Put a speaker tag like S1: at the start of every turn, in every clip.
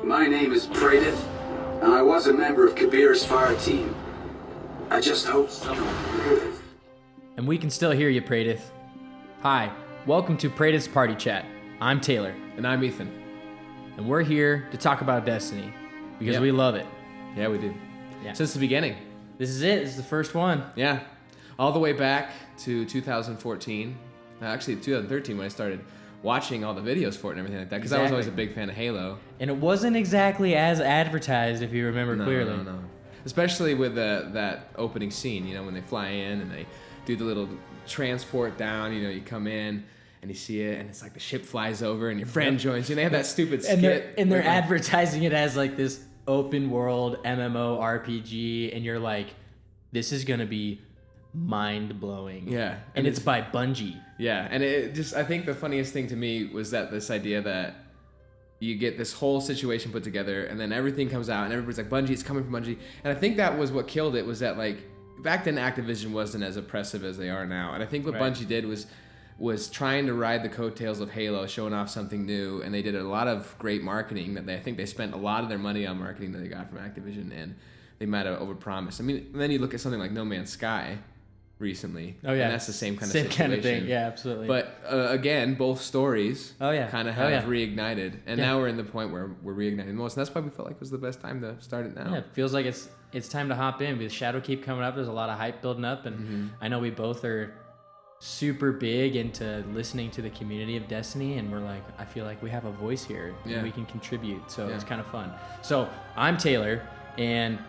S1: My name is Praedyth, and I was a member of Kabir's fire team. I just hope someone heard it.
S2: And we can still hear you, Praedyth. Hi, welcome to Praedyth's Party Chat. I'm Taylor.
S3: And I'm Ethan.
S2: And we're here to talk about Destiny, because
S3: Yep.
S2: we love it.
S3: Yeah, we do.
S2: Yeah.
S3: Since the beginning.
S2: This is it. This is the first one.
S3: Yeah. All the way back to 2014. Actually, 2013 when I started watching all the videos for it and everything like that. Because I was always a big fan of Halo.
S2: And it wasn't exactly as advertised, if you remember clearly.
S3: No. Especially with that opening scene, you know, when they fly in and they do the little transport down, you know, you come in and you see it and it's like the ship flies over and your friend joins you. And they have that stupid skit.
S2: And they're advertising it as like this open world MMO RPG, and you're like, this is going to be mind-blowing.
S3: Yeah.
S2: And it's by Bungie.
S3: Yeah, and it just, I think the funniest thing to me was that this idea that you get this whole situation put together and then everything comes out and everybody's like, Bungie, it's coming from Bungie. And I think that was what killed it, was that like, back then Activision wasn't as oppressive as they are now. And I think what Bungie did was trying to ride the coattails of Halo, showing off something new, and they did a lot of great marketing I think they spent a lot of their money on marketing that they got from Activision, and they might have overpromised. I mean, then you look at something like No Man's Sky recently.
S2: Oh yeah,
S3: and that's the same kind of
S2: same
S3: situation.
S2: kind of thing. Yeah, absolutely.
S3: But again, both stories kind of have reignited, and now we're in the point where we're reigniting most, and that's why we felt like it was the best time to start it now.
S2: Yeah, it feels like it's time to hop in. With Shadow keep coming up, there's a lot of hype building up, and I know we both are super big into listening to the community of Destiny, and we're like, I feel like we have a voice here and we can contribute, so it's kind of fun. So I'm Taylor, and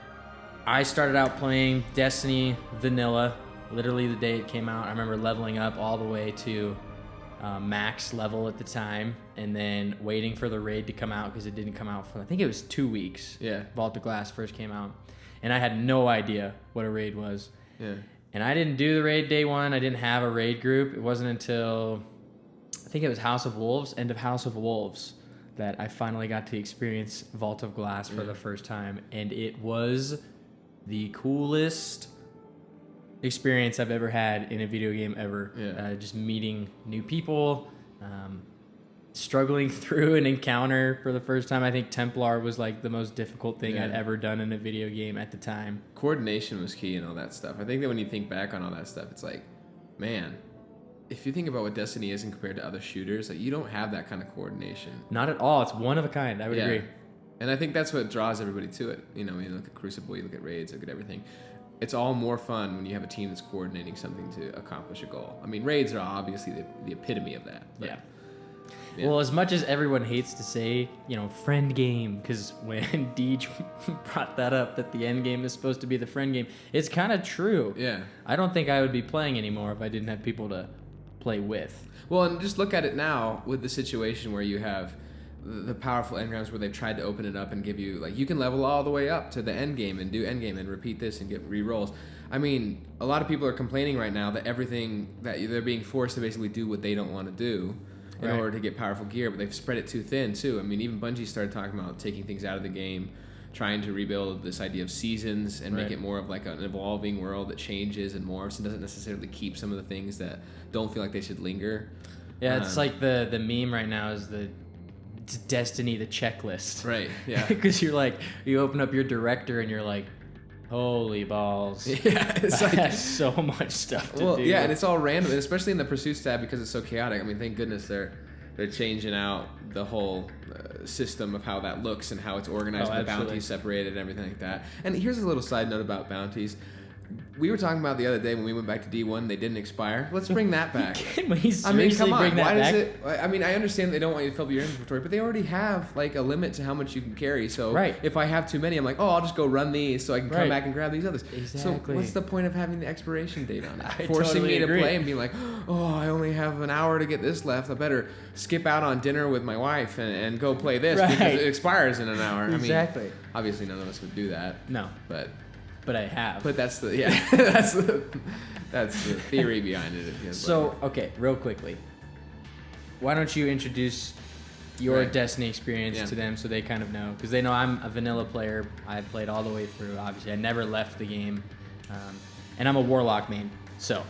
S2: I started out playing Destiny vanilla literally the day it came out. I remember leveling up all the way to max level at the time, and then waiting for the raid to come out, because it didn't come out for, I think it was 2 weeks. Vault of Glass first came out, and I had no idea what a raid was. And I didn't do the raid day one. I didn't have a raid group. It wasn't until, I think it was end of House of Wolves, that I finally got to experience Vault of Glass for the first time. And it was the coolest experience I've ever had in a video game ever. Just meeting new people, struggling through an encounter for the first time. I think Templar was like the most difficult thing I'd ever done in a video game at the time.
S3: Coordination was key and all that stuff. I think that when you think back on all that stuff, it's like, man, if you think about what Destiny is compared to other shooters, like, you don't have that kind of coordination.
S2: Not at all. It's one of a kind. I would agree.
S3: And I think that's what draws everybody to it. You know, when you look at Crucible, you look at raids, look at everything. It's all more fun when you have a team that's coordinating something to accomplish a goal. I mean, raids are obviously the epitome of that. But,
S2: yeah. Well, as much as everyone hates to say, you know, friend game, because when Deej brought that up, that the end game is supposed to be the friend game, it's kind of true.
S3: Yeah.
S2: I don't think I would be playing anymore if I didn't have people to play with.
S3: Well, and just look at it now with the situation where you have the powerful engrams where they've tried to open it up and give you, like, you can level all the way up to the end game and do end game and repeat this and get re-rolls. I mean, a lot of people are complaining right now that they're being forced to basically do what they don't want to do in order to get powerful gear, but they've spread it too thin too. I mean, even Bungie started talking about taking things out of the game, trying to rebuild this idea of seasons and make it more of like an evolving world that changes and morphs and doesn't necessarily keep some of the things that don't feel like they should linger.
S2: Yeah, it's like the meme right now is the Destiny, the checklist.
S3: Right, yeah.
S2: Because you're like, you open up your director and you're like, holy balls.
S3: Yeah, it's
S2: I
S3: like
S2: have so much stuff to do.
S3: Yeah, and it's all random, and especially in the Pursuits tab because it's so chaotic. I mean, thank goodness they're changing out the whole system of how that looks and how it's organized, with the bounties separated and everything like that. And here's a little side note about bounties. We were talking about the other day when we went back to D1, they didn't expire. Let's bring that back.
S2: Can we seriously bring that back?
S3: Does it? I mean, I understand they don't want you to fill up your inventory, but they already have like a limit to how much you can carry. So if I have too many, I'm like, oh, I'll just go run these so I can come back and grab these others.
S2: Exactly.
S3: So what's the point of having the expiration date on it?
S2: I
S3: Forcing
S2: totally
S3: me to
S2: agree.
S3: play and being like, oh, I only have an hour to get this left. I better skip out on dinner with my wife and go play this because it expires in an hour.
S2: Exactly.
S3: I mean, obviously none of us would do that.
S2: No. But I have.
S3: But that's the that's the theory behind it.
S2: So, okay, real quickly. Why don't you introduce your Destiny experience to them so they kind of know? Because they know I'm a vanilla player. I played all the way through, obviously. I never left the game. And I'm a Warlock main. So,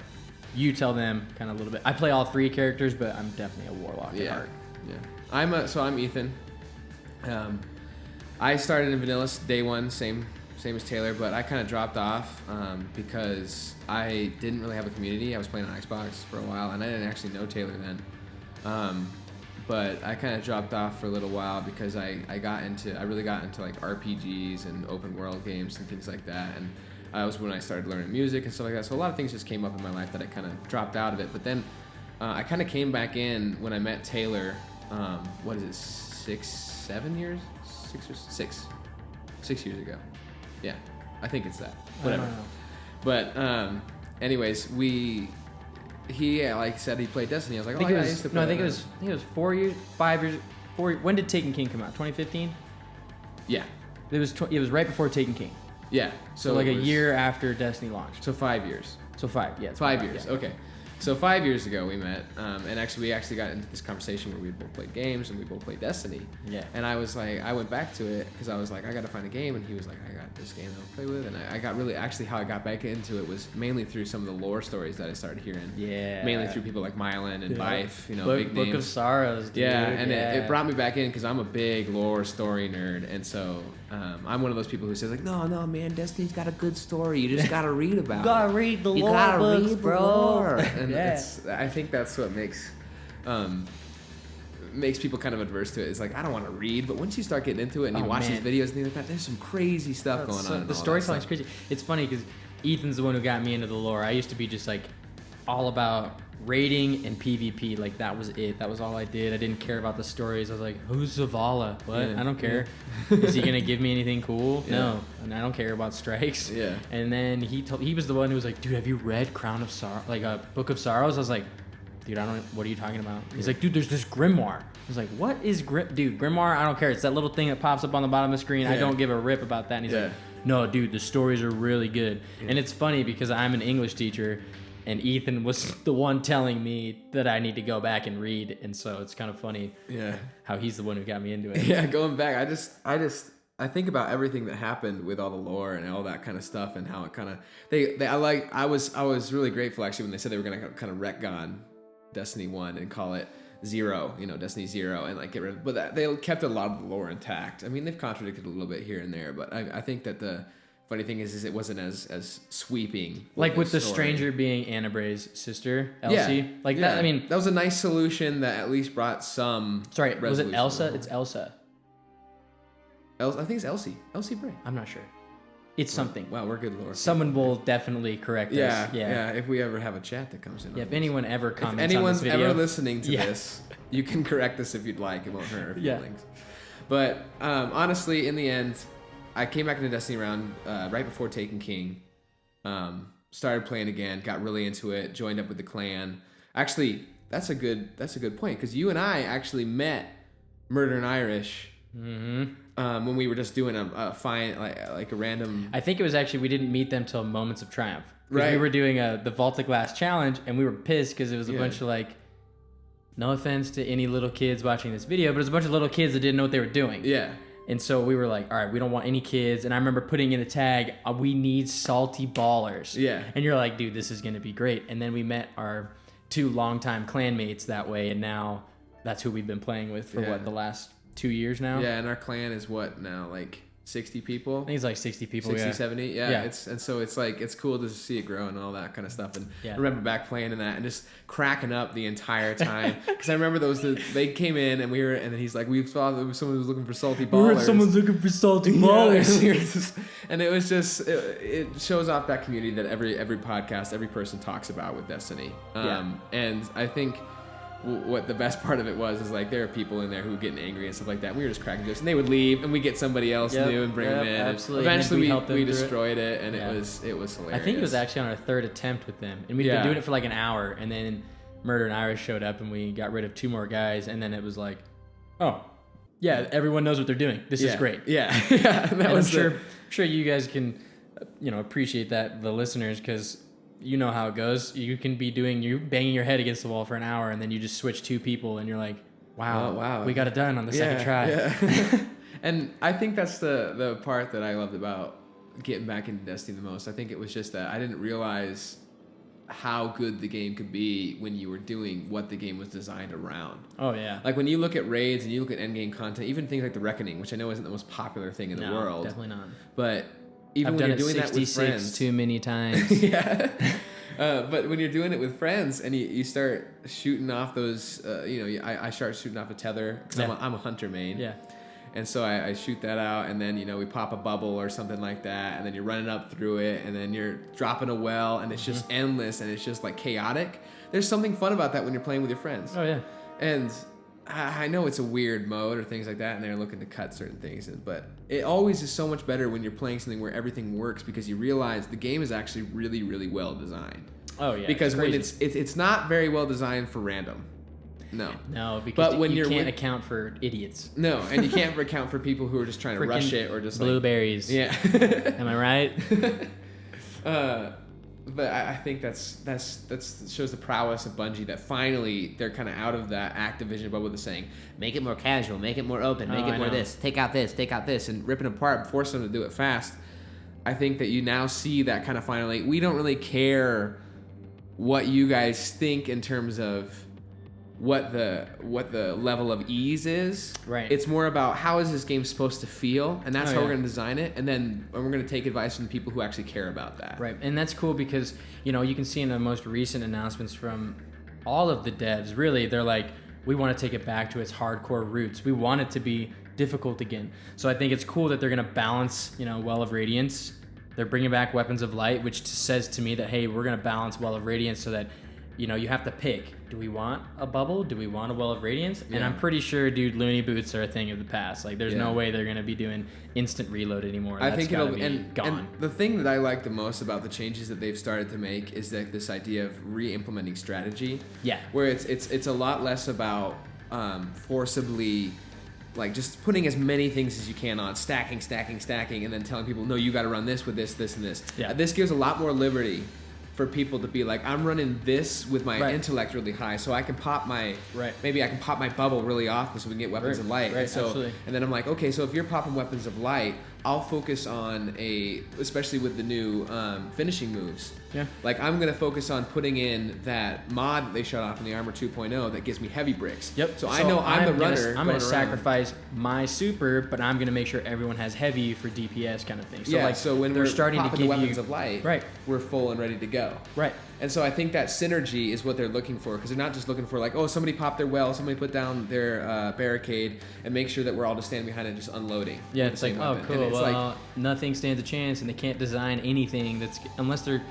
S2: you tell them kind of a little bit. I play all three characters, but I'm definitely a Warlock at heart.
S3: Yeah. I'm Ethan. I started in vanilla day one, same as Taylor, but I kind of dropped off because I didn't really have a community. I was playing on Xbox for a while, and I didn't actually know Taylor then. But I kind of dropped off for a little while because I really got into like RPGs and open world games and things like that, and that was when I started learning music and stuff like that. So a lot of things just came up in my life that I kind of dropped out of it. But then I kind of came back in when I met Taylor. What is it? 6 years? 6 years ago. Yeah, I think it's that. Whatever. But anyways, he like said he played Destiny. I was like, I used to play.
S2: I think it was 4 years, 5 years. When did Taken King come out? 2015. Yeah, it was right before Taken King.
S3: Yeah,
S2: so like a year after Destiny launched.
S3: So 5 years.
S2: So 5 years.
S3: Yeah. Okay. So 5 years ago we met, and we actually got into this conversation where we both played games and we both played Destiny.
S2: Yeah.
S3: And I was like, I went back to it because I was like, I got to find a game, and he was like, I got this game I'll play with, and I got really, actually how I got back into it was mainly through some of the lore stories that I started hearing.
S2: Yeah.
S3: Mainly through people like Mylan and Bife, big names.
S2: Book of Sorrows. Dude.
S3: Yeah, and it brought me back in because I'm a big lore story nerd, and so I'm one of those people who says like, no, man, Destiny's got a good story. You just gotta read about it.
S2: You gotta read the lore books, bro.
S3: And I think that's what makes people kind of adverse to it. It's like, I don't want to read, but once you start getting into it and you watch these videos and things like that, there's some crazy stuff going on.
S2: The storytelling's crazy. It's funny because Ethan's the one who got me into the lore. I used to be just like all about raiding and PvP. Like that was it. That was all I did. I didn't care about the stories. I was like, who's Zavala? What? Yeah, I don't care. Is he gonna give me anything cool? Yeah. No. And I don't care about strikes. Yeah. And then he was the one who was like, dude, have you read Crown of Sorrow, like a Book of Sorrows? I was like, dude, what are you talking about? He's like, dude, there's this grimoire. I was like, what is dude, grimoire? I don't care. It's that little thing that pops up on the bottom of the screen. I don't give a rip about that. And he's like, no, dude, the stories are really good. Yeah. And it's funny because I'm an English teacher, and Ethan was the one telling me that I need to go back and read. And so it's kind of funny how he's the one who got me into it.
S3: Yeah, going back, I think about everything that happened with all the lore and all that kind of stuff, and how it kind of I was really grateful actually when they said they were gonna kind of retcon Destiny 1 and call it Zero, Destiny 0, and like get rid of, but they kept a lot of the lore intact. I mean, they've contradicted a little bit here and there, but I think that the funny thing is it wasn't as sweeping.
S2: Like with the stranger being Anna Bray's sister, Elsie. That. I mean,
S3: that was a nice solution that at least brought some.
S2: Sorry, was it Elsa? It's Elsa.
S3: I think it's Elsie. Elsie Bray.
S2: I'm not sure. It's something.
S3: Wow, we're good lore.
S2: Someone will definitely correct us.
S3: Yeah. If we ever have a chat that comes in.
S2: Yeah, if anyone ever comments on this
S3: video. If anyone's
S2: ever
S3: listening to this, you can correct us if you'd like. It won't hurt our feelings. But honestly, in the end, I came back into Destiny around right before Taken King. Started playing again, got really into it, joined up with the clan. Actually, that's a good point, because you and I actually met Murder and Irish. Mm-hmm. When we were just doing a fine like a random.
S2: I think it was actually we didn't meet them till Moments of Triumph. Right. We were doing the Vault of Glass challenge, and we were pissed because it was a bunch of like, no offense to any little kids watching this video, but it was a bunch of little kids that didn't know what they were doing. Yeah. And so we were like, all right, we don't want any kids. And I remember putting in a tag, we need salty ballers. Yeah. And you're like, dude, this is gonna be great. And then we met our 2 longtime clanmates that way, and now that's who we've been playing with for the last 2 years now.
S3: Yeah, and our clan is what now, like 60 people?
S2: I think it's like 60 people.
S3: 60, 70. Yeah. So it's like, it's cool to see it grow and all that kind of stuff. And I remember back playing in that and just cracking up the entire time. Because I remember they came in and then he's like, we saw that someone was looking for salty ballers.
S2: Someone's looking for salty ballers.
S3: And it was just, it shows off that community that every podcast, every person talks about with Destiny. And I think what the best part of it was is like there are people in there who were getting angry and stuff like that. We were just cracking jokes, and they would leave, and we get somebody else new and bring them in.
S2: Absolutely.
S3: And eventually we destroyed it, and it was hilarious.
S2: I think it was actually on our 3rd attempt with them, and we'd been doing it for like an hour, and then Murder and Irish showed up, and we got rid of 2 more guys, and then it was like, oh, yeah, everyone knows what they're doing. This is great.
S3: Yeah.
S2: I'm sure you guys can, appreciate that, the listeners, because you know how it goes. You can be banging your head against the wall for an hour, and then you just switch 2 people, and you're like, wow, we got it done on the second try.
S3: Yeah. And I think that's the part that I loved about getting back into Destiny the most. I think it was just that I didn't realize how good the game could be when you were doing what the game was designed around.
S2: Oh yeah.
S3: Like when you look at raids and you look at endgame content, even things like the Reckoning, which I know isn't the most popular thing in the world.
S2: Definitely not.
S3: But even
S2: I've
S3: when
S2: done
S3: you're
S2: it
S3: doing that with
S2: 66
S3: friends,
S2: too many times.
S3: yeah. But when you're doing it with friends and you start shooting off those, I start shooting off a tether because I'm a hunter main.
S2: Yeah.
S3: And so I shoot that out, and then, we pop a bubble or something like that, and then you're running up through it, and then you're dropping a well, and it's just endless, and it's just like chaotic. There's something fun about that when you're playing with your friends.
S2: Oh yeah.
S3: And I know it's a weird mode or things like that, and they're looking to cut certain things, but it always is so much better when you're playing something where everything works, because you realize the game is actually really, really well designed.
S2: Oh yeah.
S3: Because when it's not very well designed for random.
S2: No, because
S3: but when
S2: you
S3: you're
S2: can't account for idiots.
S3: No, and you can't account for people who are just trying to rush it or just
S2: blueberries.
S3: Yeah.
S2: Am I right?
S3: But I think that's shows the prowess of Bungie, that finally they're kind of out of that Activision bubble that's saying, make it more casual, make it more open, make it more this, take out this, and ripping apart, force them to do it fast. I think that you now see that kind of finally, we don't really care what you guys think in terms of what the level of ease is.
S2: Right.
S3: It's more about how is this game supposed to feel, and that's how we're going to design it, and then we're going to take advice from people who actually care about that.
S2: Right. And that's cool because, you can see in the most recent announcements from all of the devs, really, they're like, we want to take it back to its hardcore roots. We want it to be difficult again. So I think it's cool that they're going to balance, Well of Radiance. They're bringing back Weapons of Light, which says to me that, hey, we're going to balance Well of Radiance so that, you have to pick. Do we want a bubble? Do we want a Well of Radiance? Yeah. And I'm pretty sure, dude, loony boots are a thing of the past. Like, there's no way they're going to be doing instant reload anymore.
S3: I think it'll
S2: be gone.
S3: And the thing that I like the most about the changes that they've started to make is that this idea of re-implementing strategy.
S2: Yeah.
S3: Where it's a lot less about forcibly, like, just putting as many things as you can on, stacking, and then telling people, no, you got to run this with this, and this.
S2: Yeah.
S3: This gives a lot more liberty for people to be like, I'm running this with my intellect really high, so I can pop my maybe I can pop my bubble really often so we can get weapons of light.
S2: Right,
S3: so
S2: absolutely.
S3: and then I'm like, okay, so if you're popping weapons of light, I'll focus on especially with the new finishing moves.
S2: Yeah.
S3: Like, I'm gonna focus on putting in that mod that they shut off in the Armor 2.0 that gives me heavy bricks.
S2: Yep.
S3: So I know I'm the runner.
S2: I'm gonna sacrifice my super, but I'm gonna make sure everyone has heavy for DPS kind of thing. So
S3: so when
S2: they're starting to
S3: give
S2: give
S3: the weapons
S2: you
S3: of light,
S2: right,
S3: we're full and ready to go.
S2: Right.
S3: And so I think that synergy is what they're looking for, because they're not just looking for like, oh, somebody popped their well, somebody put down their barricade, and make sure that we're all just standing behind it, just unloading.
S2: Yeah, it's like, oh, cool.
S3: It's
S2: well, nothing stands a chance, and they can't design anything that's unless they're,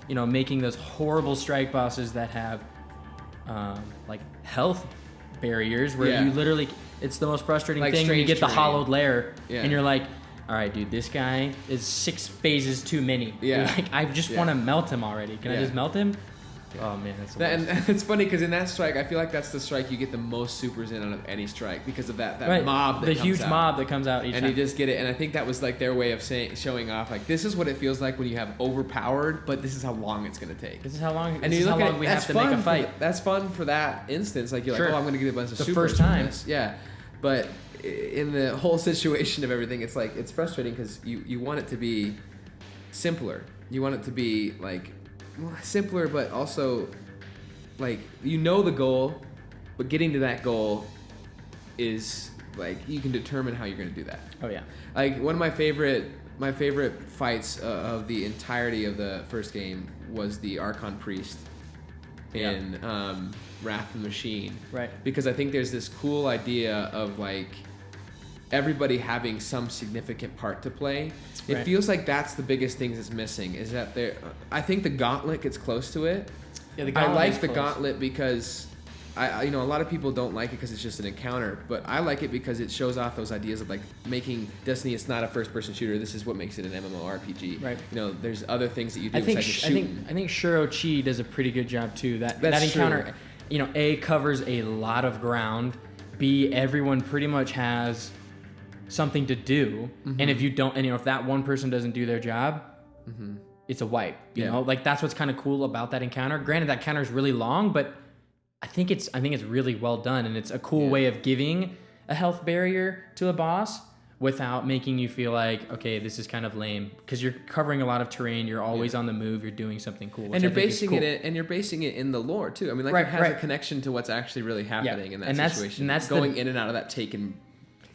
S2: making those horrible strike bosses that have, like health barriers where you literally, it's the most frustrating thing when you get the hollowed lair, and you're like, all right, dude, this guy is 6 phases too many.
S3: Yeah.
S2: Like, I just want to melt him already. Can I just melt him? Oh man, that's the worst.
S3: And it's funny because in that strike, I feel like that's the strike you get the most supers in out of any strike because of that mob.
S2: The huge mob that comes out each time.
S3: And you just get it. And I think that was like their way of showing off, like, this is what it feels like when you have overpowered, but this is how long it's gonna take.
S2: This is how long.
S3: And
S2: this is how long we have to make a fight.
S3: That's fun for that instance. Like, you're like, oh, I'm gonna get a bunch of supers.
S2: The first time.
S3: Yeah, but in the whole situation of everything, it's like, it's frustrating because you want it to be simpler. You want it to be like simpler, but also like, the goal, but getting to that goal is like, you can determine how you're going to do that. Oh yeah. Like, one of my favorite fights of the entirety of the first game was the Archon Priest in Wrath of the Machine. Right. Because I think there's this cool idea of like everybody having some significant part to play. It feels like that's the biggest thing that's missing, is that I think the Gauntlet gets close to it. Yeah, the Gauntlet I like the Gauntlet because a lot of people don't like it because it's just an encounter, but I like it because it shows off those ideas of like making Destiny. It's not a first-person shooter. This is what makes it an MMORPG. Right. There's other things that you do. I think
S2: Shuro Chi does a pretty good job too. That encounter, A, covers a lot of ground. B, everyone pretty much has something to do, and if you don't, if that one person doesn't do their job, it's a wipe. You know, like, that's what's kind of cool about that encounter. Granted, that encounter is really long, but I think it's really well done, and it's a cool way of giving a health barrier to a boss without making you feel like, okay, this is kind of lame, because you're covering a lot of terrain, you're always on the move, you're doing something cool,
S3: and you're basing it in the lore too. I mean, like, it has a connection to what's actually really happening in that situation.
S2: That's
S3: going in and out of that taken.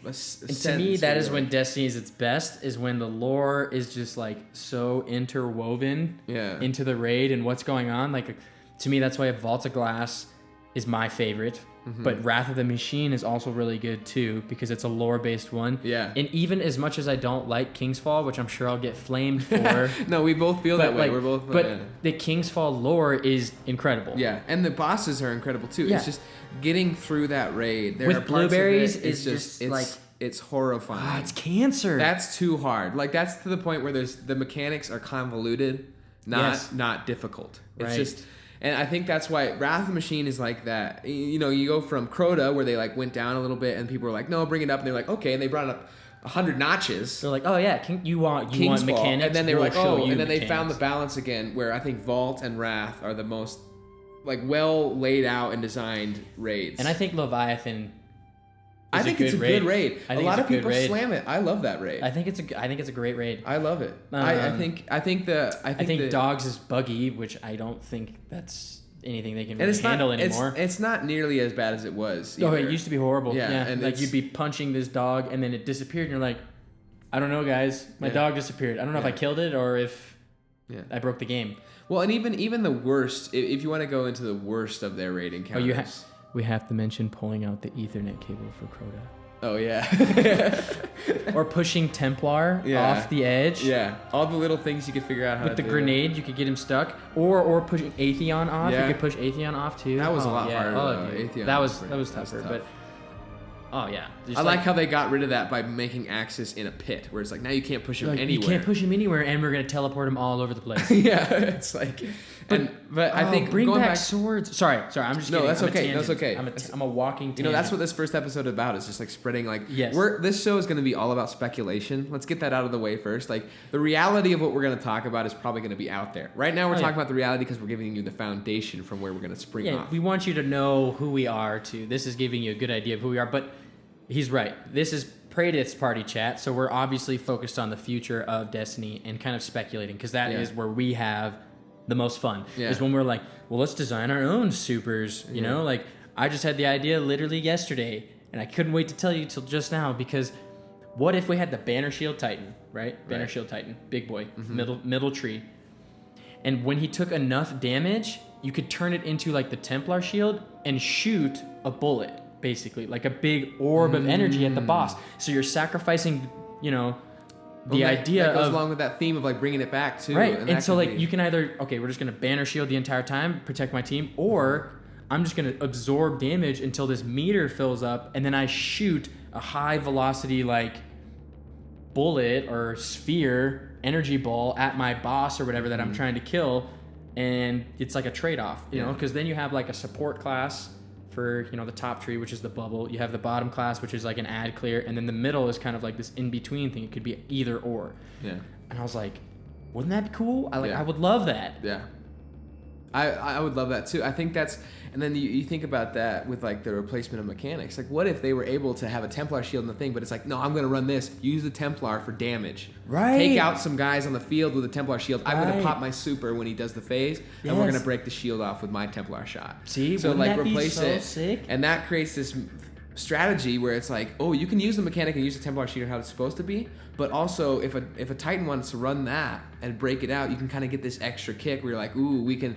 S2: And to me, that is when Destiny is its best, is when the lore is just like so interwoven into the raid and what's going on. Like, to me, that's why Vault of Glass is my favorite. But Wrath of the Machine is also really good too, because it's a lore-based one. Yeah. And even as much as I don't like Kingsfall, which I'm sure I'll get flamed for.
S3: No, we both feel that way.
S2: Like,
S3: we're both.
S2: But the Kingsfall lore is incredible.
S3: Yeah, and the bosses are incredible too. Yeah. It's just getting through that raid. There
S2: with blueberries is just like,
S3: it's horrifying.
S2: It's cancer.
S3: That's too hard. Like, that's to the point where the mechanics are convoluted, not difficult. It's just. And I think that's why Wrath of the Machine is like that. You know, you go from Crota, where they like went down a little bit, and people were like, "No, bring it up." And they're like, "Okay," and they brought it up 100 notches.
S2: They're like, "Oh yeah, you want mechanics?"
S3: And then they were like, "Oh," and then they found the balance again, where I think Vault and Wrath are the most like well laid out and designed raids.
S2: And I think Leviathan.
S3: I think it's a good raid. A lot of people slam it. I love that raid.
S2: I think it's a great raid.
S3: I love it. I think
S2: Dogs is buggy, which I don't think that's anything they can really handle anymore.
S3: It's not nearly as bad as it was.
S2: Oh, it used to be horrible. Yeah,
S3: and
S2: like you'd be punching this dog and then it disappeared, and you're like, I don't know, guys. My dog disappeared. I don't know if I killed it or if I broke the game.
S3: Well, and even the worst, if you want to go into the worst of their raid encounters.
S2: We have to mention pulling out the Ethernet cable for Crota.
S3: Oh, yeah.
S2: Or pushing Templar off the edge.
S3: Yeah. All the little things you could figure out how to do.
S2: With the grenade, you could get him stuck. Or pushing Atheon off.
S3: Yeah.
S2: You could push Atheon off, too.
S3: That was a lot harder, though. Atheon
S2: that was tougher, but... Oh, yeah.
S3: I like how they got rid of that by making Axis in a pit, where it's like, now you can't push him anywhere.
S2: You can't push him anywhere, and we're going to teleport him all over the place.
S3: Yeah, it's like... But I think
S2: bring back swords. Sorry. I'm just kidding.
S3: No, that's okay. That's okay.
S2: I'm a walking tangent.
S3: You know, that's what this first episode is about. Is just like spreading like.
S2: Yes.
S3: This show is going to be all about speculation. Let's get that out of the way first. Like, the reality of what we're going to talk about is probably going to be out there. Right now, we're talking about the reality because we're giving you the foundation from where we're going to spring off.
S2: We want you to know who we are too. This is giving you a good idea of who we are. But he's right. This is Praedyth's party chat, so we're obviously focused on the future of Destiny and kind of speculating, because that is where we have the most fun. Is when we're like, well, let's design our own supers. You know, like, I just had the idea literally yesterday, and I couldn't wait to tell you till just now, because what if we had the Banner Shield Titan, right? Banner Shield Titan, big boy, middle tree. And when he took enough damage, you could turn it into like the Templar shield and shoot a bullet, basically, like a big orb of energy at the boss. So you're sacrificing, you know, the idea
S3: that goes
S2: of,
S3: along with that theme of like bringing it back too,
S2: right? And so like you can either, okay, we're just gonna banner shield the entire time, protect my team, or I'm just gonna absorb damage until this meter fills up, and then I shoot a high velocity like bullet or sphere energy ball at my boss or whatever that I'm trying to kill, and it's like a trade-off, you know, because then you have like a support class for, you know, the top tree, which is the bubble. You have the bottom class, which is like an ad clear, and then the middle is kind of like this in-between thing. It could be either or. Yeah. And I was like, wouldn't that be cool? I would love that.
S3: Yeah. I would love that too. I think that's, and then you think about that with like the replacement of mechanics. Like, what if they were able to have a Templar shield in the thing, but it's like, no, I'm going to run this. Use the Templar for damage.
S2: Right.
S3: Take out some guys on the field with a Templar shield. I'm going to pop my super when he does the phase, and we're going to break the shield off with my Templar shot.
S2: See,
S3: so like replace
S2: it, sick?
S3: And that creates this strategy where it's like, oh, you can use the mechanic and use the Templar shield how it's supposed to be, but also if a Titan wants to run that and break it out, you can kind of get this extra kick where you're like, ooh, we can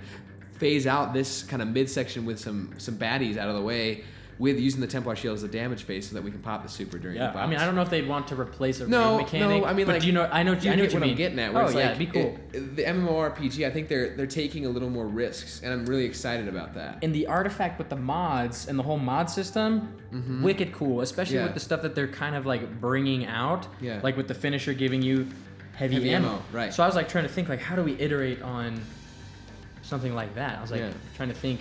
S3: phase out this kind of midsection with some baddies out of the way with using the Templar shield as a damage phase so that we can pop the super during the boss.
S2: I mean, I don't know if they'd want to replace a mechanic.
S3: No, I mean,
S2: but
S3: like,
S2: do you know, I know what you mean.
S3: I'm getting at. Where it's
S2: it'd be cool.
S3: The MMORPG, I think they're taking a little more risks, and I'm really excited about that.
S2: And the artifact with the mods and the whole mod system, wicked cool, especially with the stuff that they're kind of like bringing out, like with the finisher giving you heavy ammo.
S3: Right.
S2: So I was like trying to think, like, how do we iterate on something like that? I was like trying to think.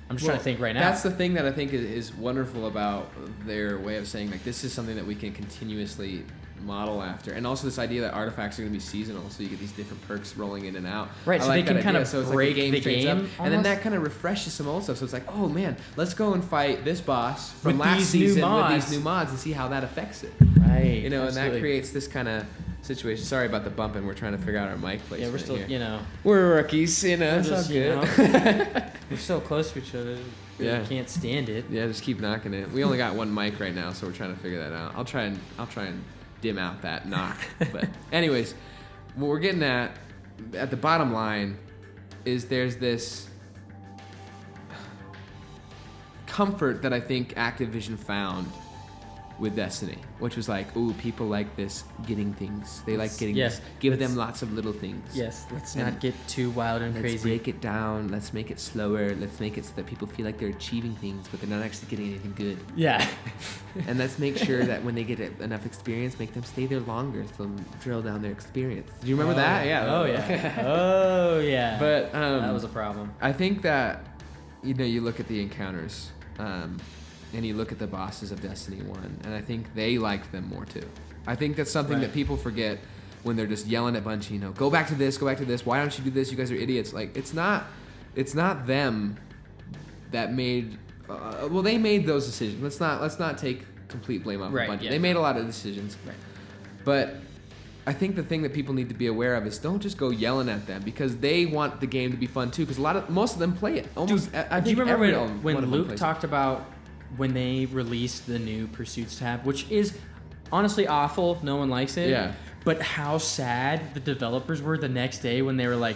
S2: I'm just trying to think right now.
S3: That's the thing that I think is wonderful about their way of saying, like, this is something that we can continuously model after, and also this idea that artifacts are going to be seasonal, so you get these different perks rolling in and out.
S2: Right,
S3: I
S2: so
S3: like
S2: they can
S3: that
S2: kind
S3: idea.
S2: of
S3: So it's
S2: break
S3: like
S2: the
S3: straightens up,
S2: game
S3: and then
S2: almost.
S3: that kind of refreshes some old stuff. So it's like, oh man, let's go and fight this boss from
S2: With
S3: last
S2: these new
S3: season with
S2: mods.
S3: these new mods and see how that affects it.
S2: Right.
S3: You know, and
S2: absolutely.
S3: that creates this kind of situation. Sorry about the bumping. We're trying to figure out our mic placement.
S2: Yeah, we're still,
S3: here.
S2: you know,
S3: We're rookies, you know. It's all
S2: just, you
S3: good.
S2: we're so close to each other. We
S3: Yeah.
S2: can't stand it.
S3: Yeah, just keep knocking it. We only got one mic right now, so we're trying to figure that out. I'll try and dim out that knock. But anyways, what we're getting at the bottom line is there's this comfort that I think Activision found with Destiny, which was like, ooh, people like this getting things. They like getting
S2: yes,
S3: this. Give
S2: let's-
S3: them lots of little things.
S2: Yes, let's
S3: And
S2: not get too wild and
S3: Let's
S2: crazy.
S3: break it down. Let's make it slower. Let's make it so that people feel like they're achieving things, but they're not actually getting anything good.
S2: Yeah.
S3: And let's make sure that when they get enough experience, make them stay there longer, so drill down their experience. Do you remember that? Yeah.
S2: Oh, yeah. Oh, yeah.
S3: But
S2: that was a problem.
S3: I think that, you know, you look at the encounters, and you look at the bosses of Destiny 1, and I think they liked them more too. I think that's something
S2: Right.
S3: that people forget when they're just yelling at Bungie, you know, go back to this, why don't you do this, you guys are idiots. Like, it's not them that made, well, they made those decisions. Let's not take complete blame off of
S2: Right,
S3: Bungie.
S2: yeah.
S3: They made a lot of decisions.
S2: Right.
S3: But I think the thing that people need to be aware of is don't just go yelling at them, because they want the game to be fun too, because most of them play it. Almost,
S2: Dude,
S3: I
S2: do you
S3: think
S2: remember
S3: everyone-
S2: when
S3: one of them
S2: Luke
S3: plays it.
S2: talked about when they released the new Pursuits tab, which is honestly awful. No one likes it.
S3: Yeah.
S2: But how sad the developers were the next day when they were like,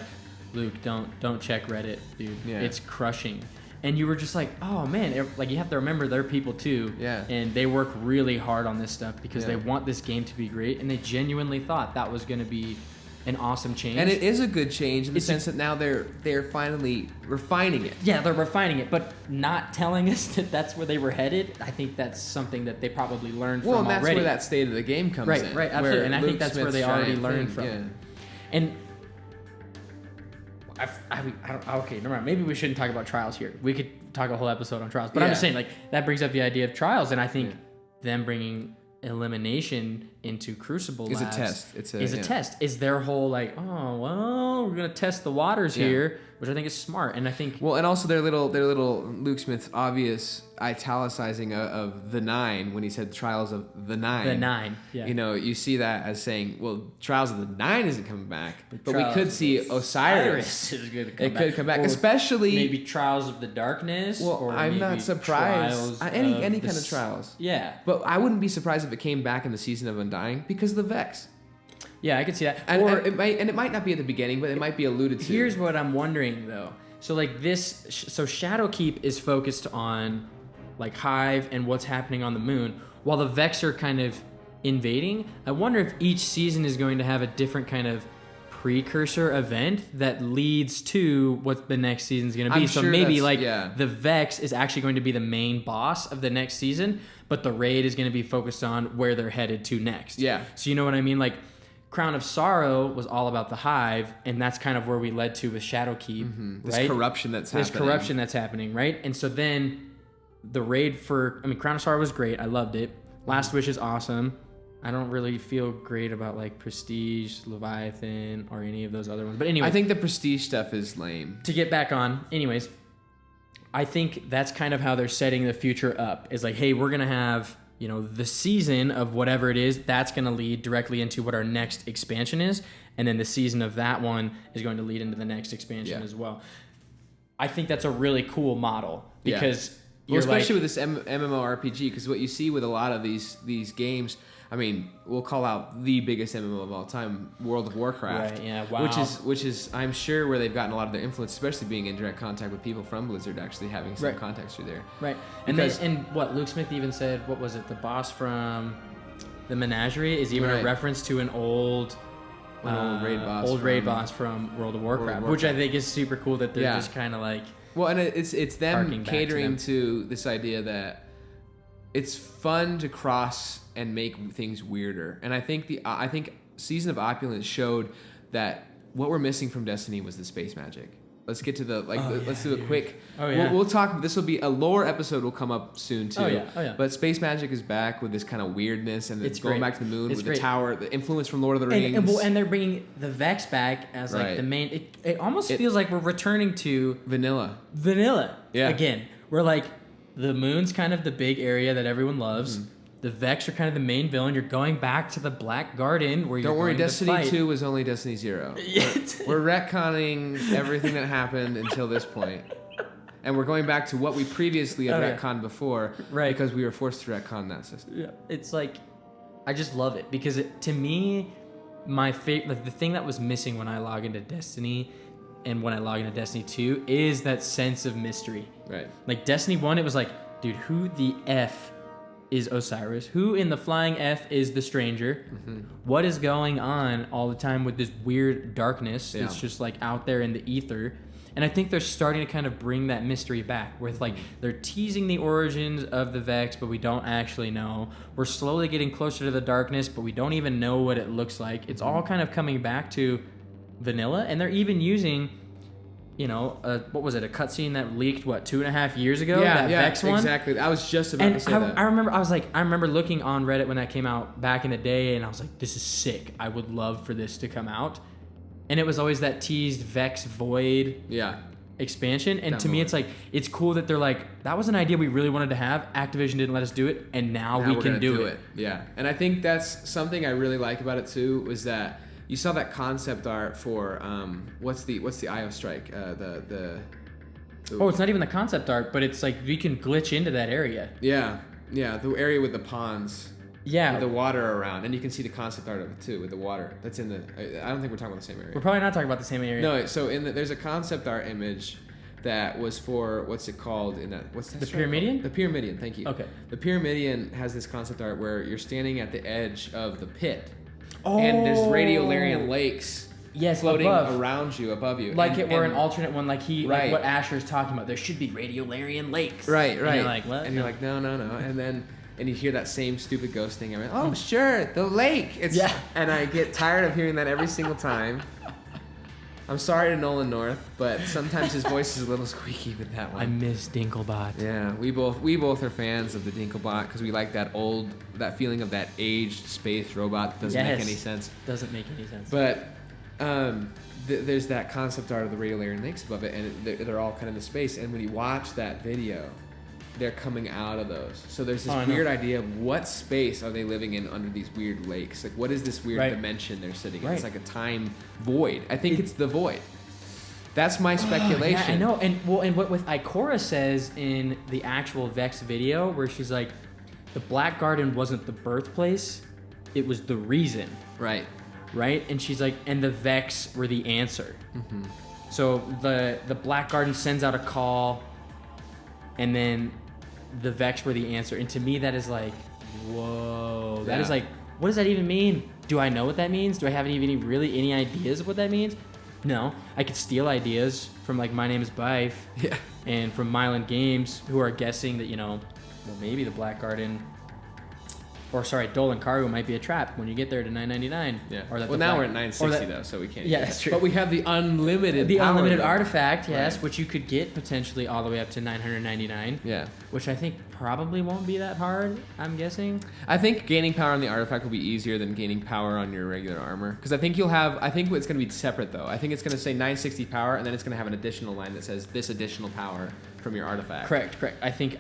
S2: Luke, don't check Reddit, dude.
S3: Yeah.
S2: It's crushing. And you were just like, oh man, like you have to remember they're people too.
S3: Yeah.
S2: And they work really hard on this stuff because
S3: Yeah.
S2: they want this game to be great, and they genuinely thought that was going to be an awesome change.
S3: And it is a good change in the
S2: It's a-
S3: sense that now they're finally refining it.
S2: Yeah, they're refining it, but not telling us that that's where they were headed. I think that's something that they probably learned
S3: Well,
S2: from
S3: and that's
S2: already.
S3: where that state of the game comes
S2: Right,
S3: in.
S2: right, absolutely.
S3: where
S2: And I
S3: Luke
S2: think that's where
S3: Smith's
S2: they already
S3: giant
S2: learned
S3: thing,
S2: from.
S3: yeah.
S2: And I don't, okay, never mind. Maybe we shouldn't talk about Trials here. We could talk a whole episode on Trials, but I'm just
S3: Yeah.
S2: saying, like, that brings up the idea of Trials, and I think
S3: Yeah.
S2: them bringing elimination into Crucible
S3: Is a
S2: Labs
S3: test. It's a-
S2: is a
S3: yeah.
S2: test. Is their whole like, oh well, we're gonna test the waters
S3: Yeah.
S2: here, which I think is smart, and I think
S3: Well, and also their little Luke Smith's obvious italicizing of the 9 when he said Trials of the 9.
S2: the 9, yeah.
S3: You know, you see that as saying, well, Trials of the 9 isn't coming back, but we
S2: Trials
S3: could
S2: of
S3: see Osiris.
S2: is going to come
S3: It
S2: back.
S3: could come back,
S2: Or
S3: especially.
S2: maybe Trials of the Darkness.
S3: Well,
S2: or
S3: I'm not
S2: maybe
S3: surprised.
S2: Trials
S3: Any
S2: of
S3: kind
S2: the
S3: of Trials.
S2: Yeah,
S3: But I wouldn't be surprised if it came back in the Season of Undying because of the Vex.
S2: yeah, I could see that.
S3: And,
S2: or
S3: and it might not be at the beginning, but it might be alluded to.
S2: here's what I'm wondering though. So like this, so Shadowkeep is focused on like Hive and what's happening on the moon, while the Vex are kind of invading. I wonder if each season is going to have a different kind of precursor event that leads to what the next season's going to be.
S3: I'm
S2: So
S3: sure
S2: maybe
S3: that's-
S2: like
S3: yeah.
S2: the Vex is actually going to be the main boss of the next season, but the raid is going to be focused on where they're headed to next.
S3: Yeah.
S2: So you know what I mean? Like Crown of Sorrow was all about the Hive, and that's kind of where we led to with Shadowkeep,
S3: this
S2: right?
S3: corruption that's
S2: This
S3: happening.
S2: corruption that's happening, right? And so then the raid for, I mean, Crown of Sorrow was great. I loved it. Last Wish is awesome. I don't really feel great about like Prestige, Leviathan, or any of those other ones. But anyway,
S3: I think the prestige stuff is lame.
S2: to get back on, anyways, I think that's kind of how they're setting the future up. Is like, hey, we're gonna have, you know, the season of whatever it is that's gonna lead directly into what our next expansion is, and then the season of that one is going to lead into the next expansion
S3: Yeah.
S2: as well. I think that's a really cool model
S3: Yeah.
S2: because
S3: Well,
S2: you're
S3: especially
S2: like,
S3: with this MMORPG, because what you see with a lot of these games, I mean, we'll call out the biggest MMO of all time, World of Warcraft.
S2: Right, yeah, wow.
S3: Which is I'm sure where they've gotten a lot of their influence, especially being in direct contact with people from Blizzard, actually having some
S2: Right.
S3: context through there.
S2: right, and
S3: Because-
S2: and what Luke Smith even said, what was it? The boss from the Menagerie is even
S3: Right.
S2: a reference to an old.
S3: An old raid boss
S2: from World of Warcraft,
S3: Warcraft.
S2: which I think is super cool that they're
S3: Yeah.
S2: just kind of like,
S3: Well, and it's them
S2: Harking back to
S3: catering
S2: them.
S3: to this idea that it's fun to cross and make things weirder. And I think Season of Opulence showed that what we're missing from Destiny was the space magic. let's get to the let's do a quick.
S2: Oh yeah.
S3: We'll talk. This will be a lore episode. Will come up soon too.
S2: Oh yeah.
S3: But space magic is back with this kind of weirdness, and it's going
S2: great.
S3: back to the moon
S2: It's
S3: with
S2: great.
S3: the tower, the influence from Lord of the Rings.
S2: And they're bringing the Vex back as like the main. It almost feels like we're returning to
S3: vanilla.
S2: Yeah. Again, we're like the moon's kind of the big area that everyone loves. Mm-hmm. The Vex are kind of the main villain. You're going back to the Black Garden where you're
S3: Don't worry,
S2: going
S3: Destiny
S2: to fight.
S3: 2 was only Destiny 0. We're retconning everything that happened until this point. And we're going back to what we previously had retconned before.
S2: Right.
S3: Because we were forced to retcon that system.
S2: Yeah. It's like, I just love it. Because to me, my favorite, the thing that was missing when I log into Destiny and when I log into Destiny 2 is that sense of mystery.
S3: Right.
S2: Like Destiny 1, it was like, dude, who the F is Osiris? Who in the flying F is the stranger? Mm-hmm. What is going on all the time with this weird darkness that's just like out there in the ether? And I think they're starting to kind of bring that mystery back with like they're teasing the origins of the Vex, but we don't actually know. We're slowly getting closer to the darkness, but we don't even know what it looks like. It's all kind of coming back to vanilla, and they're even using, you know, what was it? A cutscene that leaked 2.5 years ago? That Vex one.
S3: Exactly. I was just about to say that.
S2: I remember looking on Reddit when that came out back in the day, and I was like, this is sick. I would love for this to come out. And it was always that teased Vex Void expansion. And to me, it's like, it's cool that they're like, that was an idea we really wanted to have. Activision didn't let us do it, and now we can do it.
S3: Yeah. And I think that's something I really like about it too, was that you saw that concept art for what's the IO strike?
S2: Oh, it's not even the concept art, but it's like we can glitch into that area.
S3: Yeah, the area with the ponds.
S2: Yeah,
S3: with the water around, and you can see the concept art of it too with the water. That's in the. I don't think we're talking about the same area.
S2: We're probably not talking about the same area.
S3: No, so there's a concept art image that was for what's it called in that? What's that?
S2: The Pyramidion?
S3: The Pyramidion. Thank you.
S2: Okay.
S3: The Pyramidion has this concept art where you're standing at the edge of the pit. And there's radiolarian lakes floating around you, above you.
S2: Like it were an alternate one, like what Asher's talking about. There should be radiolarian lakes.
S3: Right.
S2: And you're like, what?
S3: And you're like, no. And you hear that same stupid ghost thing. I'm like, oh, sure, the lake. And I get tired of hearing that every single time. I'm sorry to Nolan North, but sometimes his voice is a little squeaky with that one.
S2: I miss Dinklebot.
S3: Yeah, we both are fans of the Dinklebot because we like that feeling of that aged space robot that doesn't make any sense.
S2: Doesn't make any sense.
S3: But there's that concept art of the radiolarian lakes above it, and they're all kind of in the space. And when you watch that video, they're coming out of those. So there's this weird idea of what space are they living in under these weird lakes? Like, what is this weird dimension they're sitting in? It's like a time void. I think it's the void. That's my speculation.
S2: Yeah, I know. And what with Ikora says in the actual Vex video, where she's like, the Black Garden wasn't the birthplace, it was the reason.
S3: Right.
S2: And she's like, and the Vex were the answer. Mm-hmm. So the Black Garden sends out a call, and then the Vex were the answer. And to me, that is like, whoa. That is like, what does that even mean? Do I know what that means? Do I have any ideas of what that means? No. I could steal ideas from like My Name is Bife and from Myland Games, who are guessing that, maybe the Black Garden, or sorry, Dolan Cargo might be a trap when you get there to 999.
S3: Yeah.
S2: Or that
S3: now we're at 960 though, so we can't.
S2: Yeah, that's true.
S3: But we have the unlimited
S2: artifact, yes, which you could get potentially all the way up to 999.
S3: Yeah.
S2: Which I think probably won't be that hard, I'm guessing.
S3: I think gaining power on the artifact will be easier than gaining power on your regular armor. Because I think I think it's going to be separate though. I think it's going to say 960 power, and then it's going to have an additional line that says this additional power from your artifact.
S2: Correct. I think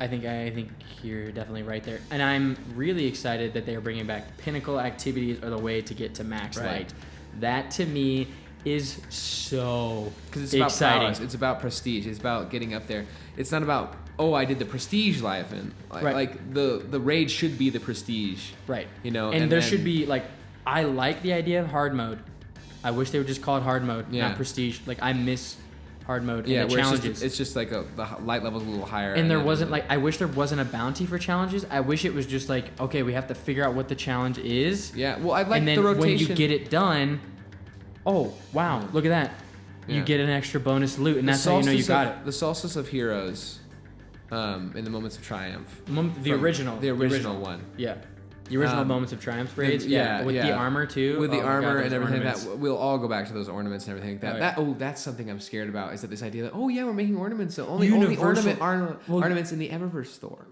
S2: you're definitely right there. And I'm really excited that they are bringing back pinnacle activities are the way to get to max light. That to me is so
S3: because it's
S2: exciting.
S3: About prowess. It's about prestige. It's about getting up there. It's not about I did the prestige Leviathan. Like the raid should be the prestige.
S2: Right.
S3: And
S2: there should be I like the idea of hard mode. I wish they would just call it hard mode, not prestige. Like I miss hard mode and the challenges.
S3: It's just like the light level's a little higher.
S2: And there wasn't I wish there wasn't a bounty for challenges. I wish it was just okay, we have to figure out what the challenge is.
S3: Yeah. Well, I like
S2: the rotation. And then when you get it done, oh wow, look at that. You get an extra bonus loot, and that's how you know you got it.
S3: The Solstice of Heroes, in the Moments of Triumph.
S2: The original
S3: one.
S2: Yeah. The original Moments of Triumph raids, with the armor too.
S3: With the armor and everything,
S2: ornaments.
S3: that we'll all go back to those ornaments and everything like that. That's something I'm scared about. Is that this idea that we're making ornaments, so only ornaments in the Eververse store.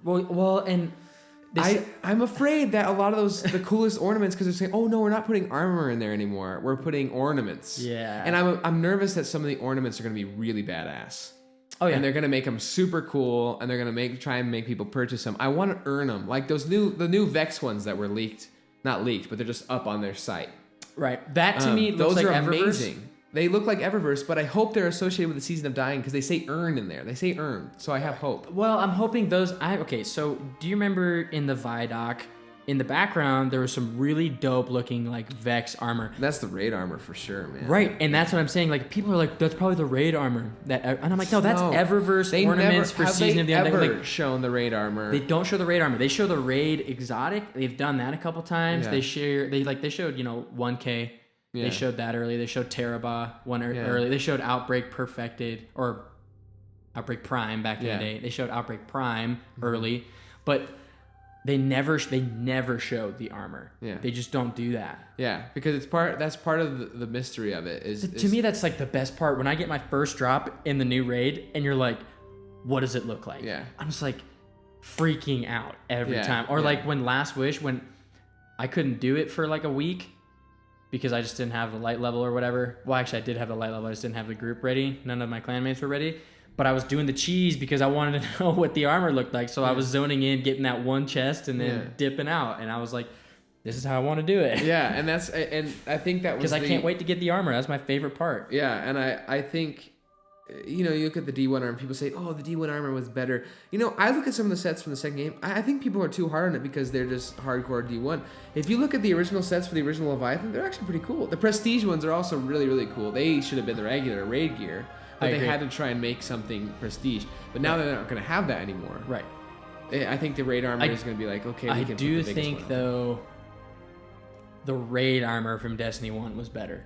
S2: And
S3: I'm afraid that a lot of the coolest ornaments, because they're saying, oh no, we're not putting armor in there anymore. We're putting ornaments.
S2: Yeah.
S3: And I'm nervous that some of the ornaments are going to be really badass.
S2: Oh yeah.
S3: And they're going to make them super cool, and they're going to try and make people purchase them. I want to earn them, like the new Vex ones that were leaked. Not leaked, but they're just up on their site.
S2: Right. That to me looks
S3: those
S2: like
S3: are
S2: Eververse.
S3: amazing. They look like Eververse, but I hope they're associated with the Season of Dying, because they say earn in there. They say earn, so I have hope.
S2: Well, I'm hoping those. So do you remember in the Vidoc, in the background, there was some really dope looking like Vex armor.
S3: That's the raid armor for sure, man.
S2: Right, and that's what I'm saying. Like people are like, that's probably the raid armor. And I'm like, no, that's Eververse ornaments for Season of the End.
S3: They've never shown the raid armor.
S2: They don't show the raid armor. They show the raid exotic. They've done that a couple times.
S3: Yeah.
S2: They showed 1K.
S3: Yeah.
S2: They showed that early. They showed Terabah early. They showed Outbreak Perfected or Outbreak Prime back in the day. They showed Outbreak Prime early, but they never showed the armor.
S3: Yeah.
S2: They just don't do that.
S3: Yeah, because that's part of the mystery of it.
S2: To me, that's like the best part. When I get my first drop in the new raid, and you're like, "What does it look like?"
S3: Yeah.
S2: I'm just like freaking out every time. Or like when Last Wish, when I couldn't do it for like a week because I just didn't have the light level or whatever. Well, actually, I did have the light level. I just didn't have the group ready. None of my clanmates were ready. But I was doing the cheese because I wanted to know what the armor looked like. So I was zoning in, getting that one chest, and then dipping out. And I was like, this is how I want to do it.
S3: Yeah, and I think that was
S2: because I can't wait to get the armor. That's my favorite part.
S3: Yeah, and I think, you look at the D1 armor, people say, oh, the D1 armor was better. I look at some of the sets from the second game. I think people are too hard on it because they're just hardcore D1. If you look at the original sets for the original Leviathan, they're actually pretty cool. The Prestige ones are also really, really cool. They should have been the regular raid gear. But they had to try and make something prestige. But now they're not going to have that anymore.
S2: Right.
S3: I think the raid armor is going to be like, okay, we can put the biggest one. I do think,
S2: though, the raid armor from Destiny 1 was better.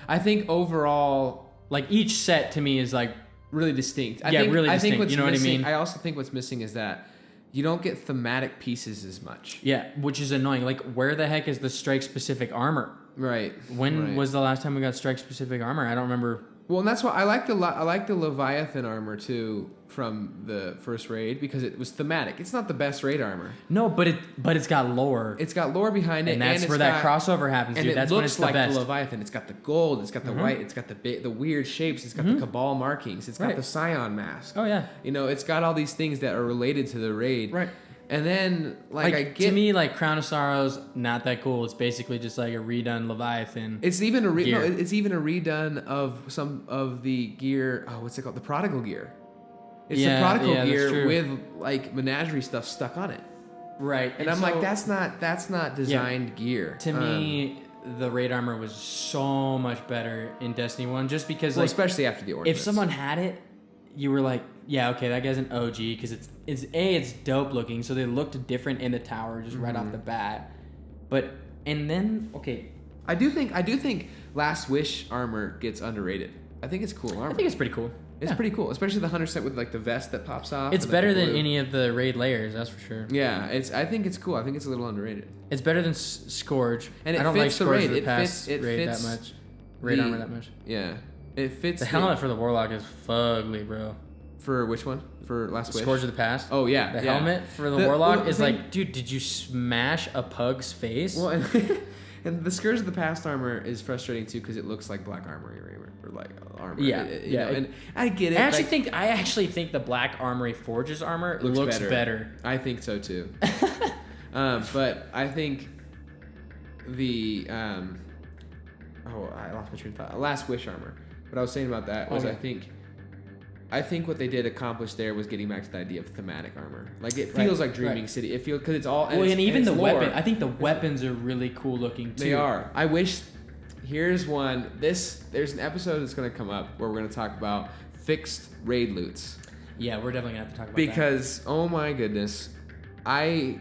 S3: I think overall,
S2: like each set to me is like
S3: really distinct.
S2: Really distinct.
S3: I think
S2: you know what I mean?
S3: I also think what's missing is that you don't get thematic pieces as much.
S2: Yeah, which is annoying. Like, where the heck is the strike-specific armor?
S3: Right.
S2: When was the last time we got strike-specific armor? I don't remember.
S3: Well, and that's why I like the Leviathan armor too from the first raid because it was thematic. It's not the best raid armor.
S2: No, but it's got lore.
S3: It's got lore behind it,
S2: and that's where that crossover happens.
S3: And
S2: dude.
S3: it
S2: That's
S3: looks
S2: when it's
S3: like
S2: the best.
S3: The Leviathan. It's got the gold. It's got the white. It's got the weird shapes. It's got the Cabal markings. It's got the Scion mask.
S2: Oh yeah.
S3: It's got all these things that are related to the raid.
S2: Right.
S3: And then,
S2: to me, like Crown of Sorrows, not that cool. It's basically just like a redone Leviathan.
S3: It's even a
S2: gear.
S3: it's even a redone of some of the gear. Oh, what's it called? The Prodigal gear. It's the Prodigal gear with like menagerie stuff stuck on it.
S2: Right.
S3: And I'm like, that's not designed gear.
S2: To me, the raid armor was so much better in Destiny 1, just because,
S3: especially after the ornaments.
S2: If someone had it, you were like, yeah, okay, that guy's an OG because it's dope looking, so they looked different in the tower just right off the bat. But and then
S3: I do think Last Wish armor gets underrated. I think it's cool armor.
S2: I think it's pretty cool.
S3: It's pretty cool, especially the hunter set with like the vest that pops off.
S2: It's better than any of the raid layers, that's for sure.
S3: Yeah, I think it's cool. I think it's a little underrated.
S2: It's better than Scourge,
S3: and
S2: I don't like
S3: the raid.
S2: It fits raid that much. Raid armor that much.
S3: Yeah, it fits.
S2: The helmet for the Warlock is fugly, bro.
S3: For which one? For Last Wish?
S2: Scourge of the Past.
S3: Oh yeah,
S2: the helmet for the Warlock is like, dude, did you smash a pug's face?
S3: Well, and the Scourge of the Past armor is frustrating too because it looks like black armory or like armor.
S2: Yeah,
S3: and I get it.
S2: I actually think the Black Armory Forges armor looks better.
S3: I think so too. But I think the I lost my train of thought. Last Wish armor. What I was saying about that was I think what they did accomplish there was getting back to the idea of thematic armor. Like it feels like Dreaming City. It feels because it's all.
S2: And even the weapon. I think the weapons are really cool looking too.
S3: They are. I wish. Here's one. There's an episode that's going to come up where we're going to talk about fixed raid loots.
S2: Yeah, we're definitely going to have to talk about
S3: because,
S2: that.
S3: Oh my goodness, the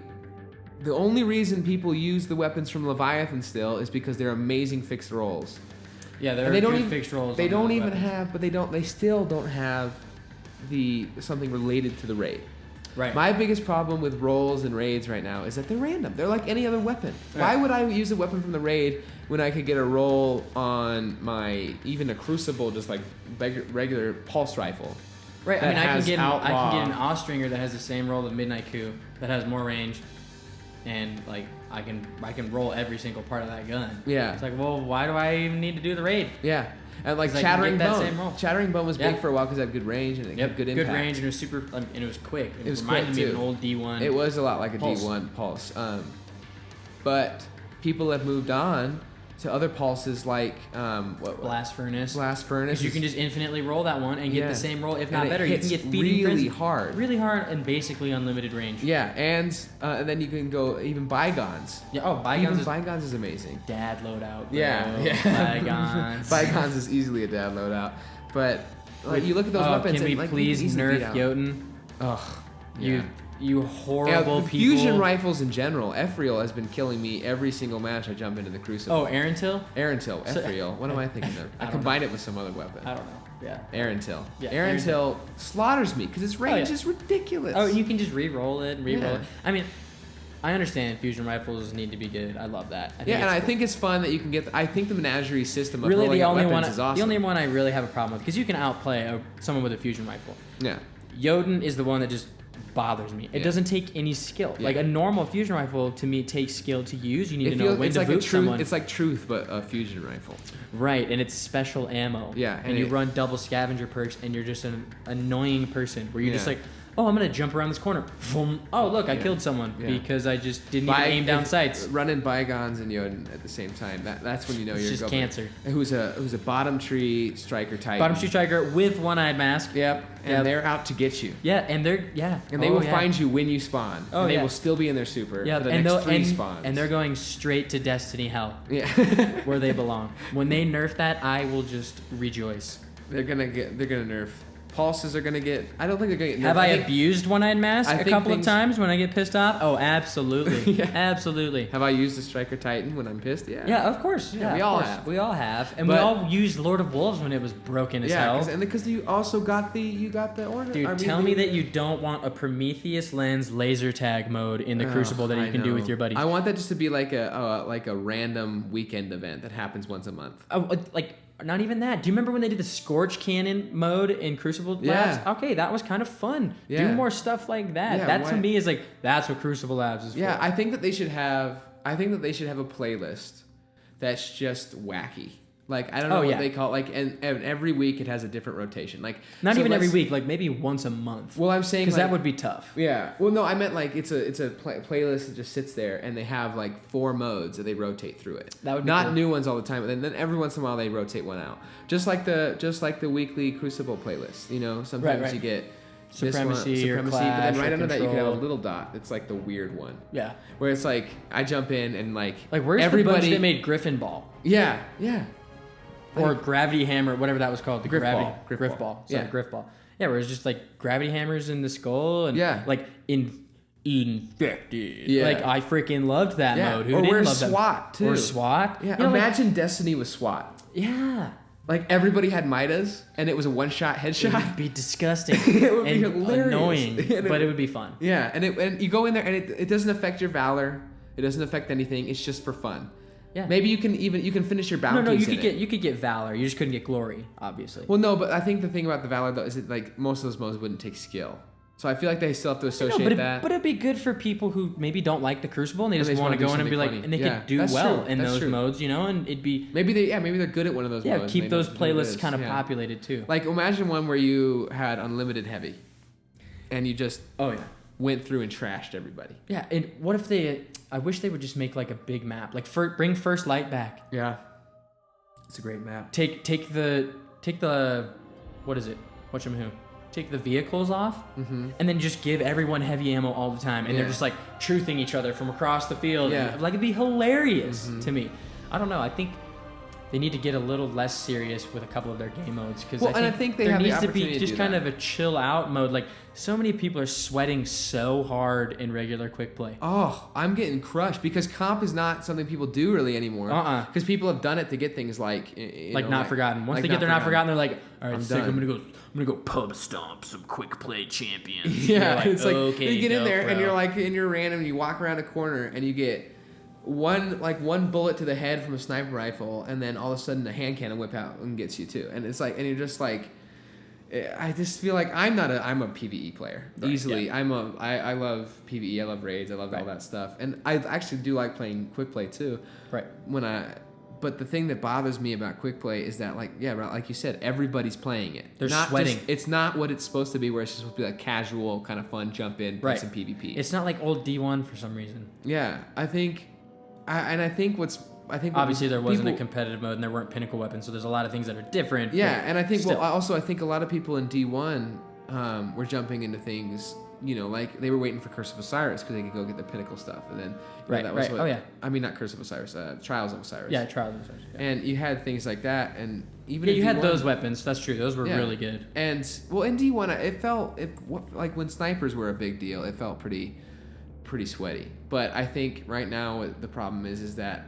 S3: only reason people use the weapons from Leviathan still is because they're amazing fixed rolls.
S2: Yeah, they're good fixed rolls.
S3: They still don't have something related to the raid.
S2: Right.
S3: My biggest problem with rolls and raids right now is that they're random. They're like any other weapon. Why would I use a weapon from the raid when I could get a roll on even a crucible, just like regular pulse rifle?
S2: Right. I mean, I can get
S3: outlaw.
S2: an Austringer that has the same roll of Midnight Coup that has more range, and like I can roll every single part of that gun.
S3: Yeah.
S2: It's like, well, why do I even need to do the raid?
S3: Yeah. And like
S2: 'Cause I can
S3: Chattering
S2: get that same
S3: Bone.
S2: roll.
S3: Chattering Bone was
S2: Yeah.
S3: big for a while because it had good range and it had good impact.
S2: Good range, and it was super, and it was quick.
S3: It was
S2: reminded
S3: quick,
S2: me of
S3: too.
S2: an old D1.
S3: It was a lot like a
S2: Pulse.
S3: D1 pulse. But people have moved on to other pulses like
S2: Blast Furnace.
S3: Blast Furnace.
S2: Because you can just infinitely roll that one and get
S3: Yeah.
S2: the same roll, if
S3: And
S2: not
S3: it
S2: better. You
S3: hits
S2: can get feeding
S3: really
S2: frenzy
S3: hard.
S2: really hard, and basically unlimited range.
S3: Yeah, and then you can go even Bygones.
S2: Yeah. Oh, Bygones
S3: Bygones
S2: is
S3: is amazing.
S2: dad loadout. Bro.
S3: Yeah.
S2: Bygones.
S3: Bygones is easily a dad loadout. But like you look at those weapons
S2: Can we
S3: and like
S2: please
S3: you can easily beat
S2: nerf
S3: out.
S2: Jotun?
S3: Ugh.
S2: You
S3: Yeah,
S2: horrible
S3: the
S2: people.
S3: fusion rifles in general, Ephriel has been killing me every single match I jump into the Crucible.
S2: Oh, Erentil?
S3: Erentil,
S2: So-
S3: Ephriel. What am I thinking of? I
S2: don't
S3: combined it with some other weapon.
S2: I don't know. Yeah.
S3: Erentil.
S2: Yeah,
S3: Erentil slaughters me because its range
S2: yeah.
S3: is ridiculous.
S2: Oh, you can just re-roll it and re-roll
S3: Yeah.
S2: it. I mean, I understand fusion rifles need to be good. I love that. I think
S3: I
S2: it's
S3: think it's fun that you can get. I think the menagerie system of
S2: really
S3: rolling
S2: the
S3: up
S2: only
S3: weapons
S2: one.
S3: is awesome.
S2: The only one I really have a problem with, because you can outplay someone with a fusion rifle.
S3: Yeah.
S2: Jotun is the one that just bothers me. It
S3: Yeah.
S2: doesn't take any skill.
S3: Yeah.
S2: Like a normal fusion rifle to me takes skill to use. You need to know when
S3: it's
S2: to
S3: like a
S2: boot
S3: truth.
S2: someone.
S3: It's like truth, but a fusion rifle.
S2: Right, and it's special ammo.
S3: Yeah,
S2: and
S3: and
S2: you
S3: it-
S2: run double scavenger perks, and you're just an annoying person where you're just
S3: Yeah.
S2: like, oh, I'm gonna jump around this corner. Boom. Oh, look, I killed someone
S3: Yeah.
S2: because I just didn't even aim down sights.
S3: Running Bygones and Jotun at the same time. That's when you know
S2: It's
S3: you're
S2: just
S3: going.
S2: cancer.
S3: Who's a bottom tree striker type.
S2: Bottom street striker with one-eyed mask.
S3: Yep. And
S2: Yep.
S3: they're out to get you.
S2: Yeah, and they're
S3: And they will find you when you spawn.
S2: Oh,
S3: and they
S2: yeah.
S3: will still be in their super
S2: Yeah,
S3: for the
S2: and
S3: next
S2: they'll-
S3: 3
S2: and,
S3: spawns.
S2: and they're going straight to Destiny hell,
S3: yeah.
S2: where they belong. When they nerf that, I will just rejoice.
S3: they're gonna nerf. Pulses are gonna get. I don't think they're gonna get nerfed.
S2: Have I
S3: think-
S2: abused one-eyed mask
S3: I
S2: a
S3: think
S2: couple of
S3: things-
S2: times when I get pissed off? Oh, absolutely.
S3: Yeah.
S2: Absolutely.
S3: Have I used the striker titan when I'm pissed? Yeah.
S2: Yeah, of course.
S3: Yeah,
S2: Yeah,
S3: we
S2: of
S3: all
S2: course.
S3: have.
S2: We all have, and we
S3: But-
S2: all used Lord of Wolves when it was broken as
S3: Yeah,
S2: hell.
S3: because you also got the order.
S2: Dude, tell me that you don't want a Prometheus lens laser tag mode in the Crucible that you can do with your buddies.
S3: I want that just to be like a random weekend event that happens once a month.
S2: Like, not even that. Do you remember when they did the Scorch Cannon mode in Crucible Labs?
S3: Yeah.
S2: Okay, that was kind of fun.
S3: Yeah.
S2: Do more stuff like that.
S3: Yeah,
S2: that to
S3: why-
S2: me is like, that's what Crucible Labs is
S3: Yeah,
S2: for.
S3: I think that they should have. I think that they should have a playlist that's just wacky. Like I don't know
S2: Oh,
S3: what
S2: yeah.
S3: they call it. Like and every week it has a different rotation. Like
S2: Not
S3: so
S2: even every
S3: let's-
S2: week, like maybe once a month.
S3: Well, I'm saying
S2: Because
S3: like,
S2: that would be tough.
S3: Yeah. Well, no, I meant like it's a playlist that just sits there and they have like 4 modes that they rotate through it.
S2: That would be
S3: not
S2: cool.
S3: new ones all the time, and then every once in a while they rotate one out. Just like the weekly Crucible playlist. You know, sometimes
S2: right.
S3: you get
S2: Supremacy or
S3: but then
S2: Clash
S3: right
S2: or
S3: under that you could have a
S2: Control.
S3: little dot. It's like the weird one.
S2: Yeah.
S3: Where it's like I jump in and like
S2: Like, where's
S3: everybody
S2: the bunch that made Griffin Ball?
S3: Yeah.
S2: Or Gravity Hammer, whatever that was called. The
S3: Griff
S2: gravity,
S3: Ball. Griff
S2: Griff
S3: Ball.
S2: Ball. Sorry,
S3: Yeah.
S2: Griff Ball. Yeah, where it's just like gravity hammers in the skull and
S3: Yeah.
S2: like infected.
S3: Yeah.
S2: Like, I freaking loved that
S3: Yeah.
S2: mode. Who
S3: Or
S2: didn't
S3: where's
S2: love that?
S3: SWAT, too?
S2: Or SWAT.
S3: Yeah.
S2: You know, like-
S3: Imagine Destiny with SWAT.
S2: yeah.
S3: Like everybody had Midas and it was a one-shot
S2: It
S3: headshot.
S2: would be disgusting
S3: It would be
S2: and
S3: hilarious.
S2: annoying,
S3: And
S2: but it would be fun.
S3: Yeah, and you go in there and it doesn't affect your valor. It doesn't affect anything. It's just for fun.
S2: Yeah.
S3: Maybe you can finish your bounties.
S2: No, you
S3: in
S2: could
S3: it.
S2: you could get Valor. You just couldn't get Glory, obviously.
S3: Well, no, but I think the thing about the valor though is that like most of those modes wouldn't take skill. So I feel like they still have to associate that.
S2: But it'd be good for people who maybe don't like the Crucible and they
S3: And
S2: just
S3: they
S2: want to
S3: wanna
S2: go
S3: do
S2: in and be like,
S3: something
S2: and they
S3: funny. Yeah,
S2: could do
S3: that's
S2: well
S3: true.
S2: in
S3: That's
S2: those
S3: true.
S2: modes, you know, and it'd be
S3: maybe they're good at one of those modes.
S2: keep
S3: and
S2: those
S3: they know what it
S2: playlists
S3: is.
S2: kind of
S3: Yeah.
S2: populated too.
S3: Like imagine one where you had unlimited heavy, and you just
S2: Oh yeah.
S3: went through and trashed everybody.
S2: Yeah, and what if they? I wish they would just make like a big map, like bring First Light back.
S3: Yeah, it's a great map.
S2: Take the what is it? Whatchamahoo? Take the vehicles off, and then just give everyone heavy ammo all the time, and they're
S3: Yeah.
S2: just like truthing each other from across the field.
S3: Yeah.
S2: And, like it'd be hilarious to me. I don't know. I think they need to get a little less serious with a couple of their game modes, because
S3: I think they
S2: there
S3: have the
S2: needs to
S3: opportunity
S2: be
S3: to
S2: just
S3: do
S2: kind
S3: that.
S2: of a chill out mode. Like, so many people are sweating so hard in regular quick play.
S3: Oh, I'm getting crushed because comp is not something people do really anymore. Because people have done it to get things like
S2: Not Forgotten. Once
S3: like
S2: they get their Not Forgotten, they're like, all right,
S3: I'm
S2: sick,
S3: done.
S2: I'm gonna go pub stomp some quick play champions.
S3: Yeah,
S2: Like,
S3: it's like
S2: okay,
S3: you get in
S2: dope,
S3: there and
S2: bro.
S3: you're like in your random, and you walk around a corner and you get one bullet to the head from a sniper rifle, and then all of a sudden a hand cannon whip out and gets you too. And it's like, and you're just like, I just feel like I'm a PvE player easily.
S2: Yeah.
S3: I love PvE. I love raids. I love all that stuff, and I actually do like playing quick play too.
S2: Right.
S3: But the thing that bothers me about quick play is that, like you said, everybody's playing it.
S2: They're
S3: not
S2: sweating.
S3: It's not what it's supposed to be, where it's supposed to be like casual, kind of fun, jump in, play some PvP.
S2: It's not like old D1 for some reason.
S3: Yeah, I think
S2: Obviously there wasn't a
S3: people-
S2: competitive mode and there weren't pinnacle weapons, so there's a lot of things that are different.
S3: Yeah,
S2: but
S3: and I think
S2: still.
S3: I think a lot of people in D1 were jumping into things, like they were waiting for Curse of Osiris because they could go get the pinnacle stuff, and then that was
S2: right.
S3: what,
S2: Oh, yeah.
S3: I mean, not Curse of Osiris, Trials of Osiris.
S2: Yeah, Trials of Osiris. Yeah.
S3: And you had things like that, and even
S2: Yeah,
S3: in
S2: you had
S3: D1
S2: those weapons. That's true. Those were
S3: Yeah.
S2: really good.
S3: And in D1, it felt like when snipers were a big deal, it felt pretty sweaty. But I think right now the problem is that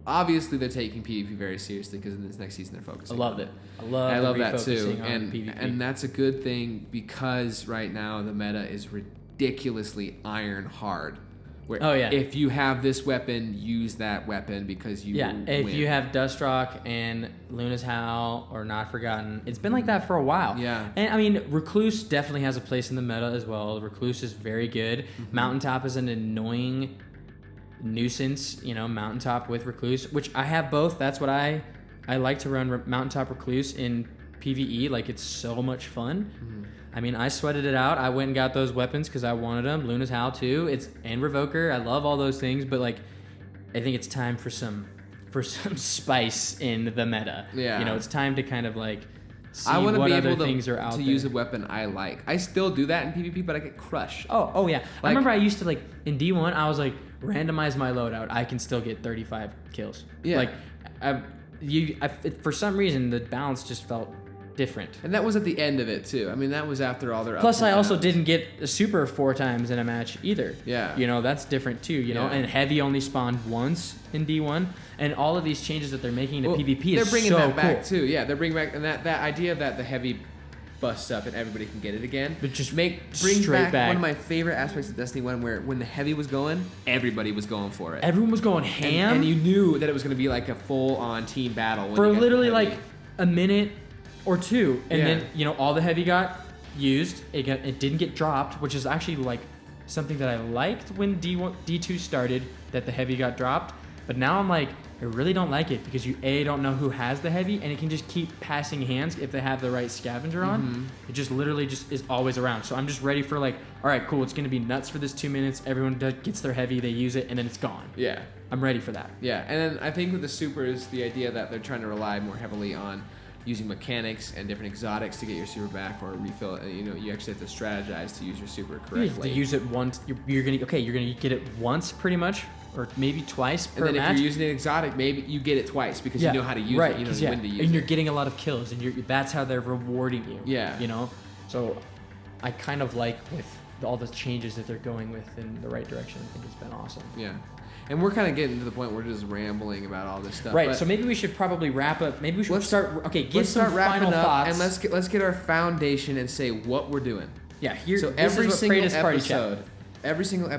S3: obviously they're taking PvP very seriously, because in this next season they're focusing.
S2: I loved it. I love
S3: that too,
S2: on
S3: and
S2: PvP.
S3: and that's a good thing, because right now the meta is ridiculously iron hard. Where if you have this weapon, use that weapon because you
S2: if
S3: win.
S2: you have Dustrock and Luna's Howl or Not Forgotten, it's been like that for a while.
S3: Yeah.
S2: And I mean, Recluse definitely has a place in the meta as well. Recluse is very good. Mountaintop is an annoying nuisance, Mountaintop with Recluse, which I have both. That's what I like to run Mountaintop Recluse in PvE. Like, it's so much fun. I mean, I sweated it out. I went and got those weapons because I wanted them. Luna's Howl too. And Revoker. I love all those things, but like, I think it's time for some spice in the meta.
S3: Yeah.
S2: It's time to kind of like see
S3: I want to
S2: what
S3: be
S2: other
S3: able
S2: things are out
S3: to
S2: there.
S3: use a weapon I like. I still do that in PvP, but I get crushed.
S2: Oh yeah. I remember I used to, like, in D1, I was like, randomize my loadout. I can still get 35 kills.
S3: Yeah.
S2: Like, for some reason, the balance just felt different.
S3: And that was at the end of it too. I mean, that was after all their
S2: Plus,
S3: ups and
S2: I also
S3: downs.
S2: didn't get a super 4 times in a match either.
S3: Yeah.
S2: That's different too,
S3: Yeah.
S2: And heavy only spawned once in D1. And all of these changes that they're making to PvP is
S3: they're bringing
S2: so
S3: that back
S2: cool.
S3: too. Yeah, they're bringing back, and that idea that the heavy busts up and everybody can get it again.
S2: But just
S3: bring
S2: straight back.
S3: one of my favorite aspects of Destiny 1, where when the heavy was going, everybody was going for it.
S2: Everyone was going ham.
S3: And you knew that it was going to be like a full-on team battle. When
S2: for
S3: you got
S2: literally
S3: the heavy.
S2: like a minute or two, and
S3: Yeah.
S2: then all the heavy got used. It didn't get dropped, which is actually like something that I liked when D2 started, that the heavy got dropped. But now I'm like, I really don't like it, because you don't know who has the heavy, and it can just keep passing hands if they have the right scavenger on. It just literally just is always around. So I'm just ready for, like, all right, cool, it's gonna be nuts for this 2 minutes. Everyone gets their heavy, they use it, and then it's gone.
S3: Yeah.
S2: I'm ready for that.
S3: Yeah, and then I think with the supers, the idea that they're trying to rely more heavily on using mechanics and different exotics to get your super back or refill it. You actually have to strategize to use your super
S2: You have
S3: correctly.
S2: to use it once. You're gonna get it once pretty much, or maybe twice per
S3: and then
S2: match.
S3: if you're using an exotic, maybe you get it twice because you know how to use
S2: right,
S3: it. You know
S2: 'cause,
S3: when to use
S2: and
S3: it.
S2: you're getting a lot of kills, and that's how they're rewarding you.
S3: Yeah.
S2: So I kind of like with all the changes that they're going with in the right direction. I think it's been awesome.
S3: Yeah. And we're kind of getting to the point where we're just rambling about all this stuff.
S2: Right.
S3: but
S2: So maybe we should probably wrap up. Maybe we should
S3: let's
S2: start. Okay, give
S3: let's
S2: some
S3: start wrapping
S2: final
S3: up,
S2: thoughts.
S3: and let's get our foundation and say what we're doing.
S2: Yeah. Here.
S3: So
S2: this
S3: every
S2: is what
S3: single
S2: Praedyth Party Chat.
S3: every single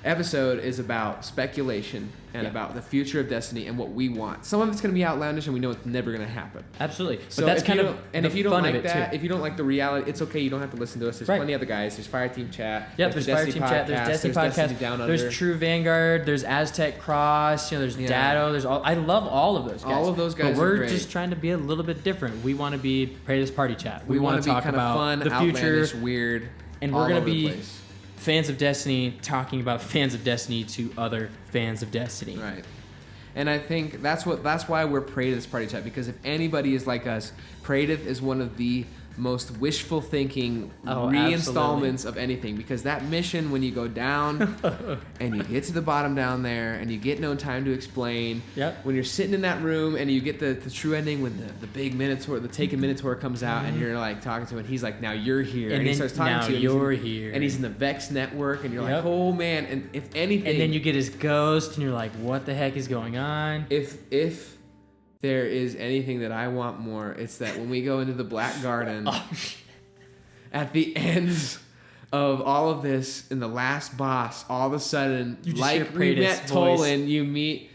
S3: episode is about speculation and about the future of Destiny and what we want. Some of it's going to be outlandish, and we know it's never going to happen.
S2: Absolutely. But
S3: So
S2: that's
S3: if
S2: kind
S3: you
S2: of
S3: don't- and
S2: the
S3: if you don't
S2: fun
S3: like
S2: of it
S3: that,
S2: too.
S3: if you don't like the reality, it's okay. You don't have to listen to us. There's
S2: Right.
S3: plenty of other guys. There's Fireteam Chat.
S2: Yep, there's
S3: the
S2: Fire
S3: Destiny
S2: Team Chat, there's
S3: Podcast,
S2: Destiny
S3: Destiny
S2: Podcast,
S3: Down Under.
S2: there's True Vanguard, there's Aztec Cross, there's
S3: Yeah.
S2: Datto, there's all. I love all of those guys.
S3: All of those guys
S2: But
S3: are
S2: we're
S3: great.
S2: just trying to be a little bit different. We want to be Praedyth Party Chat.
S3: We
S2: want
S3: want
S2: to
S3: to be
S2: talk
S3: kind of
S2: about
S3: fun,
S2: the future,
S3: outlandish, weird,
S2: and
S3: all
S2: we're gonna
S3: over the
S2: be
S3: place.
S2: fans of Destiny talking about fans of Destiny to other fans of Destiny.
S3: Right. And I think that's why we're Praedyth's Party Chat, because if anybody is like us, Praedyth is one of the most wishful thinking
S2: Oh,
S3: reinstallments of anything, because that mission, when you go down and you get to the bottom down there and you get no time to explain,
S2: Yep.
S3: when you're sitting in that room and you get the true ending when the big Minotaur, the taken Minotaur comes out and you're like talking to him and he's like, now you're here, and he
S2: then,
S3: starts talking
S2: now
S3: to you
S2: you're
S3: and
S2: here,
S3: and he's in the Vex network and you're
S2: Yep.
S3: like, oh man, and if anything,
S2: and then you get his ghost and you're like, what the heck is going on?
S3: if there is anything that I want more, it's that when we go into the Black Garden, at the end of all of this, in the last boss, all of a sudden,
S2: You just
S3: like
S2: hear
S3: we
S2: Praedyth's
S3: met
S2: voice.
S3: Tolan, you meet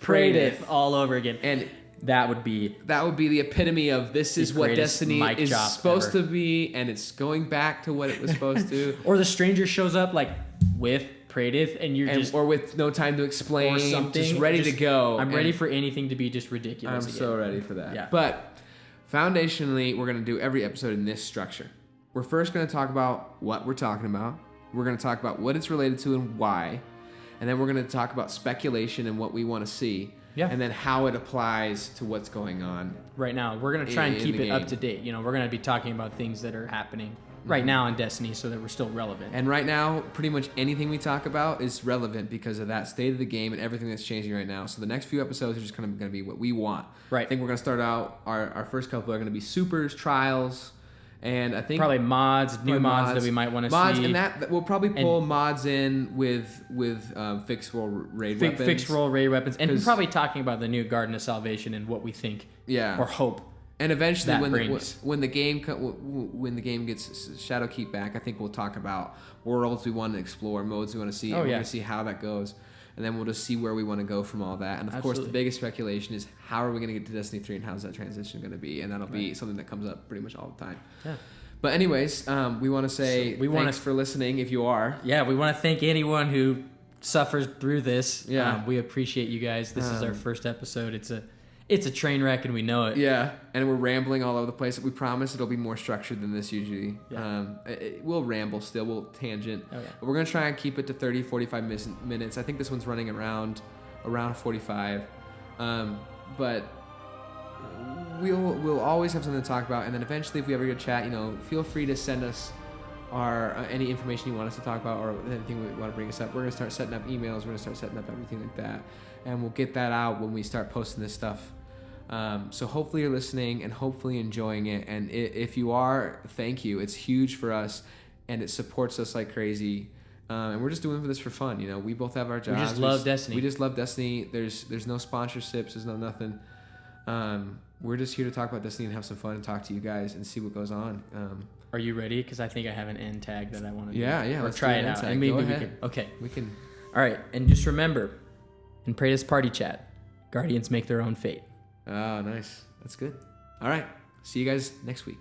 S2: Praedyth
S3: Praedyth.
S2: all over again.
S3: And
S2: that would be
S3: the epitome of this is
S2: The
S3: what
S2: greatest
S3: Destiny
S2: mic
S3: is
S2: drop
S3: supposed
S2: ever.
S3: to be, and it's going back to what it was supposed to.
S2: or the stranger shows up like with Praedyth and you're
S3: And,
S2: just
S3: or with no time to explain,
S2: or something,
S3: just ready to go.
S2: I'm
S3: and
S2: ready for anything to be just ridiculous.
S3: I'm
S2: again.
S3: so ready for that.
S2: Yeah.
S3: But foundationally, we're going to do every episode in this structure. We're first going to talk about what we're talking about. We're going to talk about what it's related to and why. And then we're going to talk about speculation and what we want to see.
S2: Yeah.
S3: And then how it applies to what's going on.
S2: Right now, we're gonna try and
S3: in
S2: keep
S3: the
S2: it up
S3: game.
S2: to date. You know, we're gonna be talking about things that are happening right now in Destiny, so that we're still relevant.
S3: And right now, pretty much anything we talk about is relevant because of that state of the game and everything that's changing right now. So the next few episodes are just kind of going to be what we want.
S2: Right.
S3: I think we're going to start out, our first couple are going to be supers, trials, and I think...
S2: Probably new mods that we might want to see.
S3: Mods, and that we'll probably pull mods in with fixed roll raid weapons.
S2: Fixed roll raid weapons. And we're
S3: 'Cause-
S2: probably talking about the new Garden of Salvation and what we think
S3: Yeah.
S2: or hope.
S3: And eventually,
S2: that
S3: when
S2: brings.
S3: when the game gets Shadowkeep back, I think we'll talk about worlds we want to explore, modes we want to see, and we're
S2: yeah.
S3: going to see how that goes, and then we'll just see where we want to go from all that. And of course, the
S2: Absolutely.
S3: biggest speculation is how are we going to get to Destiny 3 and how's that transition going to be, and that'll be something that comes up pretty much all the time.
S2: Yeah.
S3: But anyways, we want to say thanks for listening if you are.
S2: Yeah, we want to thank anyone who suffers through this.
S3: Yeah.
S2: We appreciate you guys. This is our first episode. It's a train wreck and we know it.
S3: Yeah, and we're rambling all over the place. We promise it'll be more structured than this usually.
S2: Yeah.
S3: We'll ramble still, we'll tangent.
S2: Oh, yeah.
S3: But we're going to try and keep it to 30, 45 minutes. I think this one's running around 45. But we'll always have something to talk about. And then eventually, if we ever get a chat, feel free to send us any information you want us to talk about or anything we want to bring us up. We're going to start setting up emails. We're going to start setting up everything like that. And we'll get that out when we start posting this stuff. So hopefully you're listening and hopefully enjoying it. And if you are, thank you. It's huge for us and it supports us like crazy. And we're just doing this for fun. We both have our jobs.
S2: We just love Destiny.
S3: We just love Destiny. There's no sponsorships. There's no nothing. We're just here to talk about Destiny and have some fun and talk to you guys and see what goes on.
S2: Are you ready? Because I think I have an end tag that I want to do.
S3: Yeah.
S2: Or
S3: Let's
S2: try
S3: do
S2: it
S3: an
S2: out.
S3: end tag.
S2: And maybe
S3: Go
S2: we
S3: ahead.
S2: can. Okay.
S3: We can.
S2: All right. And just remember, in Praedyth's party chat, Guardians make their own fate.
S3: Oh, nice. That's good. All right. See you guys next week.